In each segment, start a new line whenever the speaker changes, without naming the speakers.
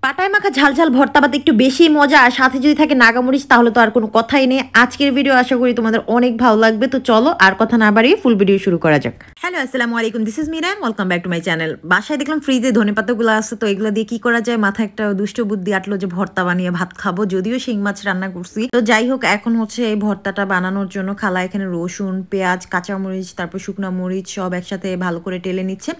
পাটায় মাখা ঝাল ঝাল ভর্তা ভাত একটু বেশি মজা, আর সাথে যদি থাকে নাগামরিচ তাহলে তো আর কোনো কথাই নেই। আজকের ভিডিও আশা করি তোমাদের অনেক ভালো লাগবে। তো চলো আর কথা না বাড়িয়ে ফুল ভিডিও শুরু করা যাক। হ্যালো, আসসালামু আলাইকুম, this is Mira, welcome back to my channel. বাসায় দেখলাম ফ্রিজে ধনেপাতাগুলো আছে, তো এগুলো দিয়ে কি করা যায় মাথায় একটা দুষ্ট বুদ্ধি আটলো যে ভর্তা বানিয়ে ভাত খাবো। যদিও শিং মাছ রান্না করছি, তো যাই হোক এখন হচ্ছে এই ভর্তাটা বানানোর জন্য খালা এখানে রসুন, পেঁয়াজ, কাঁচামরিচ, তারপর শুকনো মরিচ সব একসাথে ভালো করে টেলে নিচ্ছে।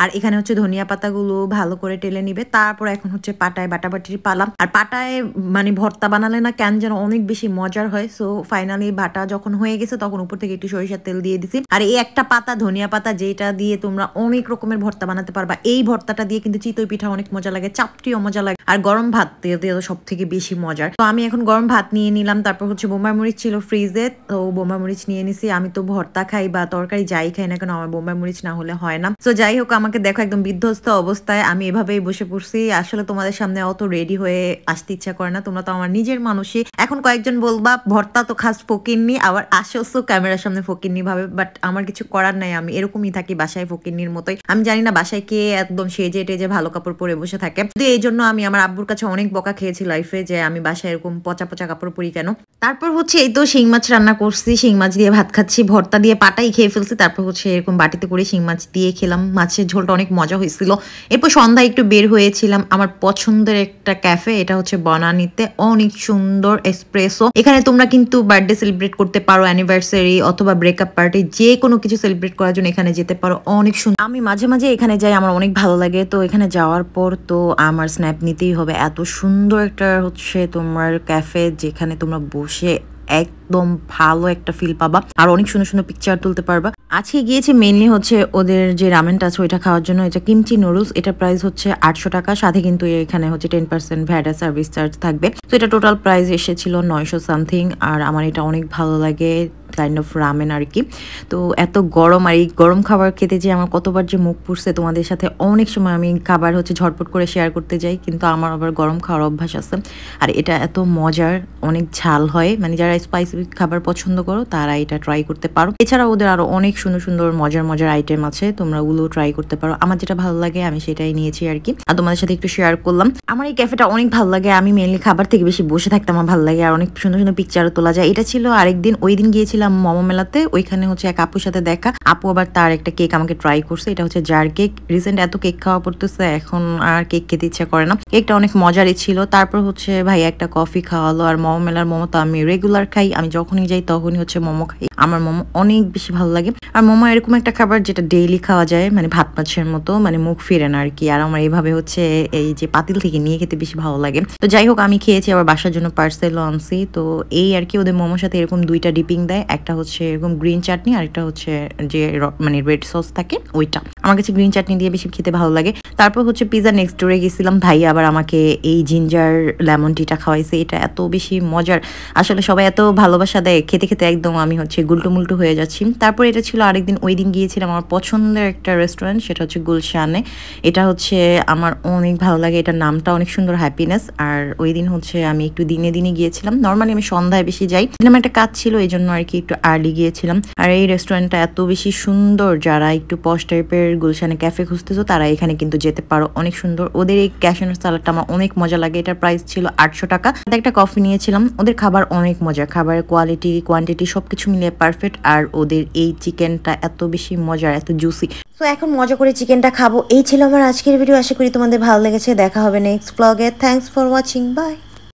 আর এখানে হচ্ছে ধনিয়া পাতাগুলো ভালো করে টেলে নিবে। তারপর এখন হচ্ছে পাটায় বাটাবাটির পালা। আর পাটায় মানে ভর্তা বানালে না কেন যেন অনেক বেশি মজার হয়। সো ফাইনালি বাটা যখন হয়ে গেছে তখন উপর থেকে একটু সরিষার তেল দিয়ে দিছি। আর এই একটা পাতা ধনিয়া পাতা যেটা দিয়ে তোমরা অনেক রকমের ভর্তা বানাতে পারবা। এই ভর্তাটা দিয়ে কিন্তু চিতই পিঠা অনেক মজা লাগে, চাপটিও মজা লাগে, আর গরম ভাত দিয়ে সব থেকে বেশি মজার। তো আমি এখন গরম ভাত নিয়ে নিলাম। তারপর হচ্ছে বোম্বাই মরিচ ছিল ফ্রিজে, তো বোম্বাই মরিচ নিয়ে নিছি। আমি তো ভর্তা খাই বা তরকারি যাই খাই না কেন আমার বোম্বাই মরিচ না হলে হয় না। তো যাই হোক আমাকে দেখো একদম বিধ্বস্ত অবস্থায় আমি এভাবেই বসে পড়ছি। আসলে তোমাদের সামনে অত রেডি হয়ে আসতে ইচ্ছা করে না, তোমরা তো আমার নিজের মানুষই। এখন কয়েকজন বলবা ভর্তা তো খাস ফকিন্নি, আবার আসছো ক্যামেরার সামনে ফকিন্নি ভাবে, বাট আমার কিছু করার নাই, আমি এরকমই থাকি বাসায় ফকিন্নির মতোই। আমি জানি না বাসায় কে একদম সেজে টেজে ভালো কাপড় পরে বসে থাকে, কিন্তু এই জন্য আমি আমার আব্বুর কাছে অনেক বকা খেয়েছি লাইফে যে আমি বাসায় এরকম পচা পচা কাপড় পরি কেন। তারপর হচ্ছে এই তো শিং মাছ রান্না করছি, শিং মাছ দিয়ে ভাত খাচ্ছি, ভর্তা দিয়ে পাটাই খেয়ে ফেলছি। তারপর হচ্ছে এরকম বাটিতে করে শিং মাছ দিয়ে খেলাম, মাছের ঝোলটা অনেক মজা হয়েছিল। এরপর সন্ধ্যায় একটু বের হয়েছিলাম আমার পছন্দের একটা ক্যাফে, এটা হচ্ছে বনানীতে, অনেক সুন্দর এসপ্রেসো। এখানে তোমরা কিন্তু বার্থডে সেলিব্রেট করতে পারো, অ্যানিভার্সারি অথবা ব্রেকআপ পার্টি, যে কোনো কিছু সেলিব্রেট করার জন্য এখানে যেতে পারো, অনেক সুন্দর। আমি মাঝে মাঝে এখানে যাই, আমার অনেক ভালো লাগে। তো এখানে যাওয়ার পর তো আমার স্ন্যাপ নিতেই হবে, এত সুন্দর একটা হচ্ছে তোমার ক্যাফে যেখানে তোমরা বসে একদম ভালো একটা ফিল পাবা আর অনেক সুন্দর সুন্দর পিকচার তুলতে পারবা। আজকে গিয়েছি মেইনলি হচ্ছে ওদের যে রামেনটা আছে ওইটা খাওয়ার জন্য। এটা কিমচি নুডলস, এটা প্রাইস হচ্ছে 800 টাকা, সাথে কিন্তু এখানে হচ্ছে 10% ভ্যাট সার্ভিস চার্জ থাকবে। তো এটা টোটাল প্রাইস এসেছিল 900 সামথিং। আর আমার এটা অনেক ভালো লাগে, কাইন্ড অফ রামেন আর কি। তো এত গরম, আর এই গরম খাবার খেতে যে আমার কতবার যে মুখ পুড়ছে তোমাদের সাথে। অনেক সময় আমি খাবার হচ্ছে ঝটপট করে শেয়ার করতে যাই, কিন্তু আমার আবার গরম খাওয়ার অভ্যাস আছে। আর এটা এত মজার, অনেক ঝাল হয়, মানে যারা স্পাইসি খাবার পছন্দ করো তারা এটা ট্রাই করতে পারো। এছাড়া ওদের আরো অনেক সুন্দর সুন্দর মজার মজার আইটেম আছে, তোমরা ওগুলো ট্রাই করতে পারো। আমার যেটা ভালো লাগে আমি সেটাই নিয়েছি আর কি, আর তোমাদের সাথে একটু শেয়ার করলাম। আমার এই ক্যাফেটা অনেক ভালো লাগে, আমি মেনলি খাবার থেকে বেশি বসে থাকতে আমার ভালো লাগে, আর অনেক সুন্দর সুন্দর পিকচারও তোলা যায়। এটা ছিল আরেকদিন, ওই দিন গিয়েছিলাম মোমো মেলাতে, ওইখানে হচ্ছে এক আপুর সাথে দেখা। আপু আবার তার একটা কেক আমাকে ট্রাই করছে, এটা হচ্ছে জার কেক। রিসেন্ট এত কেক খাওয়া পড়তেছে, এখন আর কেক খেতে ইচ্ছা করে না। কেকটা অনেক মজারই ছিল। তারপর হচ্ছে ভাই একটা কফি খাওয়ালো। আর মোমো মেলার মোমো তো আমি রেগুলার খাই, আমি যখনই যাই তখনই হচ্ছে মোমো খাই, আমার মোমো অনেক বেশি ভালো লাগে। আর মোমো এরকম একটা খাবার যেটা ডেইলি খাওয়া যায়, মানে ভাত মাছের মতো, মানে মুখ ফিরে না আর কি। আর আমার এইভাবে হচ্ছে এই যে পাতিল থেকে নিয়ে খেতে বেশি ভালো লাগে। তো যাই হোক আমি খেয়েছি, আবার বাসার জন্য পার্সেলও আনছি। তো এই আর কি, ওদের মোমোর সাথে এরকম দুইটা ডিপিং দেয়, একটা হচ্ছে এরকম গ্রিন চাটনি, আর একটা হচ্ছে যে মানে রেড সস থাকে ওইটা। আমার কাছে গ্রিন চাটনি দিয়ে বেশি খেতে ভালো লাগে। তারপর হচ্ছে পিজা নেক্সট ডোরে গেছিলাম, ভাই আবার আমাকে এই জিঞ্জার লেমন টিটা খাওয়াইছে, এটা এত বেশি মজার। আসলে সবাই এত ভালোবাসা দেয়, খেতে খেতে একদম আমি হচ্ছে গুলটু মুলটু হয়ে যাচ্ছি। তারপর এটা ছিল আরেকদিন, ওই দিন গিয়েছিলাম আমার পছন্দের একটা রেস্টুরেন্ট, সেটা হচ্ছে গুলশানে। এটা হচ্ছে আমার অনেক ভালো লাগে, এটার নামটা অনেক সুন্দর, হ্যাপিনেস। আর ওই দিন হচ্ছে আমি একটু দিনে দিনে গিয়েছিলাম, নর্মালি আমি সন্ধ্যায় বেশি যাই, আমার একটা কাজ ছিল এই জন্য আর কি একটু আর্লি গিয়েছিলাম। আর এই রেস্টুরেন্টটা এত বেশি সুন্দর, যারা একটু পশ টাইপের গুলশানে ক্যাফে খুঁজতেছো তারা এখানে কিন্তু যেতে পারো, অনেক সুন্দর। ওদের এই ক্যাশনার সালাডটা আমার অনেক মজা লাগে, এটার প্রাইস ছিল 800 টাকা। একটা কফি নিয়েছিলাম। ওদের খাবার অনেক মজা, খাবারের কোয়ালিটি কোয়ান্টিটি সবকিছু মিলিয়ে পারফেক্ট। আর ওদের এই চিকেনটা এত বেশি মজার, এত জুসি। তো এখন মজা করে চিকেনটা খাবো। এই ছিল আমার আজকের ভিডিও, আশা করি তোমাদের ভালো লেগেছে। দেখা হবে নেক্সট ব্লগে। Thanks for watching, by.